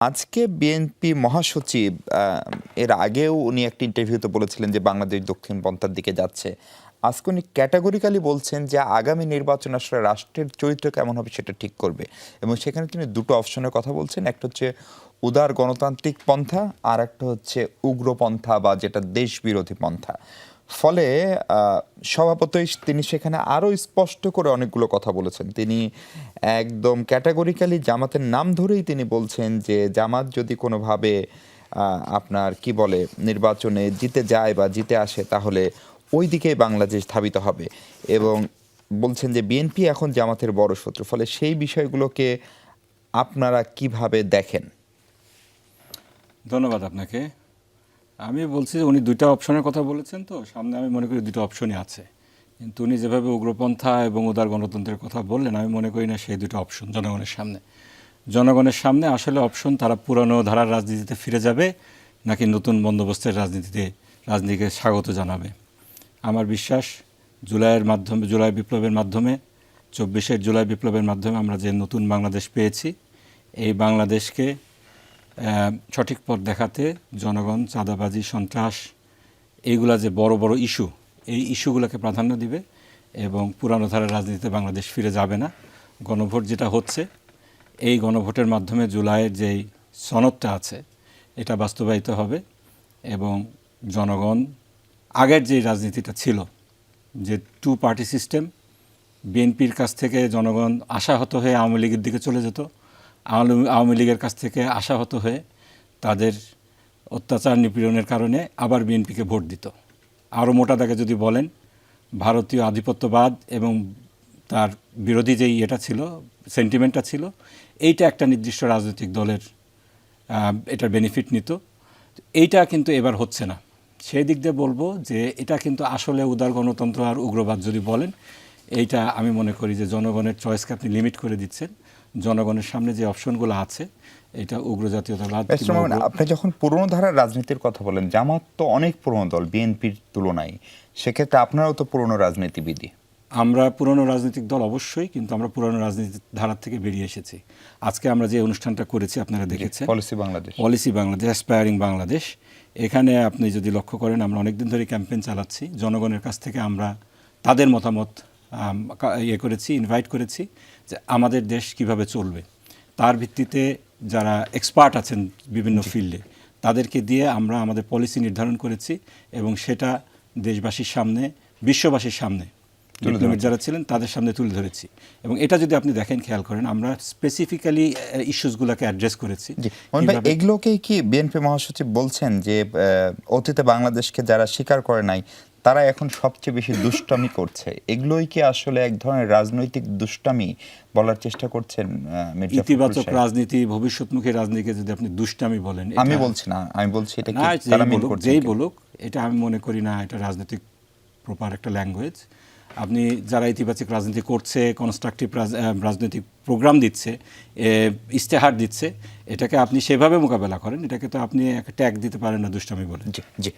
আজকে বিএনপি মহাসচিব এর আগেও উনি একটা ইন্টারভিউতে বলেছিলেন যে বাংলাদেশ দক্ষিণ পন্থার দিকে যাচ্ছে। আজকে উনি ক্যাটাগরিক্যালি বলছেন যে আগামী নির্বাচন আসলে রাষ্ট্রের চরিত্র কেমন হবে সেটা ঠিক করবে। এবং সেখানে তিনি দুটো অপশনের কথা বলছেন। একটা হচ্ছে উদার গণতান্ত্রিক পন্থা, আর একটা হচ্ছে উগ্রপন্থা বা যেটা দেশবিরোধী পন্থা। ফলে স্বভাবতই তিনি সেখানে আরও স্পষ্ট করে অনেকগুলো কথা বলেছেন। তিনি একদম ক্যাটাগরিক্যালি জামাতের নাম ধরেই তিনি বলছেন যে জামাত যদি কোনোভাবে আপনার কি বলে নির্বাচনে জিতে যায় বা জিতে আসে তাহলে ওই দিকেই বাংলাদেশ ধাবিত হবে। এবং বলছেন যে বিএনপি এখন জামাতের বড় শত্রু। ফলে সেই বিষয়গুলোকে আপনারা কিভাবে দেখেন? ধন্যবাদ আপনাকে। আমি বলছি যে উনি দুইটা অপশনের কথা বলেছেন, তো সামনে আমি মনে করি দুটো অপশনই আছে। কিন্তু উনি যেভাবে উগ্রপন্থা এবং উদার গণতন্ত্রের কথা বললেন, আমি মনে করি না সেই দুটো অপশন জনগণের সামনে আসলে অপশন তারা পুরানো ধারার রাজনীতিতে ফিরে যাবে নাকি নতুন বন্দোবস্তের রাজনীতিকে স্বাগত জানাবে। আমার বিশ্বাস জুলাই বিপ্লবের মাধ্যমে 24 জুলাই বিপ্লবের মাধ্যমে আমরা যে নতুন বাংলাদেশ পেয়েছি, এই বাংলাদেশকে সঠিক পথ দেখাতে জনগণ চাঁদাবাজি, সন্ত্রাস, এইগুলা যে বড় বড় ইস্যু, এই ইস্যুগুলোকে প্রাধান্য দিবে এবং পুরানো ধারার রাজনীতিতে বাংলাদেশ ফিরে যাবে না। গণভোট যেটা হচ্ছে, এই গণভোটের মাধ্যমে জুলাইয়ের যেই সনদটা আছে এটা বাস্তবায়িত হবে এবং জনগণ আগের যে রাজনীতিটা ছিল, যে টু পার্টি সিস্টেম, বিএনপির কাছ থেকে জনগণ আশাহত হয়ে আওয়ামী লীগের দিকে চলে যেত, আওয়ামী লীগের কাছ থেকে আশাহত হয়ে তাদের অত্যাচার নিপীড়নের কারণে আবার বিএনপিকে ভোট দিত। আরও মোটা দাগে যদি বলেন, ভারতীয় আধিপত্যবাদ এবং তার বিরোধী যেই এটা ছিল, সেন্টিমেন্টটা ছিল, এইটা একটা নির্দিষ্ট রাজনৈতিক দলের এটার বেনিফিট নিত। এইটা কিন্তু এবার হচ্ছে না। সেই দিক দিয়ে বলবো যে এটা কিন্তু আসলে উদার গণতন্ত্র আর উগ্রবাদ যদি বলেন, এইটা আমি মনে করি যে জনগণের চয়েসকে আপনি লিমিট করে দিচ্ছেন। জনগণের সামনে যে অপশনগুলো আছে, এটা উগ্র জাতীয়তাবাদ। আপনি যখন পুরনো ধারার রাজনীতির কথা বলেন, জামাত তো অনেক পুরনো দল বিএনপির তুলনায়, সেক্ষেত্রে আপনারাও তো পুরনো রাজনীতিবিদই। আমরা পুরনো রাজনৈতিক দল অবশ্যই, কিন্তু আমরা পুরনো রাজনীতির ধারা থেকে বেরিয়ে এসেছি। আজকে আমরা যে অনুষ্ঠানটা করেছি আপনারা দেখেছেন, পলিসি বাংলাদেশ, অ্যাসপায়ারিং বাংলাদেশ, এখানে আপনি যদি লক্ষ্য করেন আমরা অনেকদিন ধরে ক্যাম্পেইন চালাচ্ছি। জনগণের কাছ থেকে আমরা তাদের মতামত ইনভাইট করেছি যে আমাদের দেশ কিভাবে চলবে। তার ভিত্তিতে যারা এক্সপার্ট আছেন বিভিন্ন ফিল্ডে, তাদেরকে দিয়ে আমরা আমাদের পলিসি নির্ধারণ করেছি এবং সেটা দেশবাসীর সামনে, বিশ্ববাসীর সামনে, ডিপ্লোমেট যারা ছিলেন তাদের সামনে তুলে ধরেছি। এবং এটা যদি আপনি দেখেন, খেয়াল করেন, আমরা স্পেসিফিক্যালি ইস্যুসগুলোকে অ্যাড্রেস করেছি। এগুলোকেই কি বিএনপি মহাসচিব বলছেন যে অতীতে বাংলাদেশকে যারা স্বীকার করে নাই তারা এখন সবচেয়ে বেশি দুষ্টামি করছে? এগুলোই কি আসলে এক ধরনের রাজনৈতিক দুষ্টামি বলার চেষ্টা করছেন? ইতিবাচক রাজনীতি, ভবিষ্যৎমুখী রাজনীতিকে যদি আপনি দুষ্টামি বলেন, আমি বলছি না, আমি বলছি এটা কি যেই বলুক, এটা আমি মনে করি না এটা রাজনৈতিক প্রপার একটা ল্যাঙ্গুয়েজ। আপনি যারা ইতিবাচক রাজনীতি করছে, কনস্ট্রাকটিভ রাজনৈতিক প্রোগ্রাম দিচ্ছে, ইস্তেহার দিচ্ছে, এটাকে আপনি সেভাবে মোকাবেলা করেন। এটাকে তো আপনি একটা ট্যাগ দিতে পারেন না দুষ্টামি বলে। জি জি।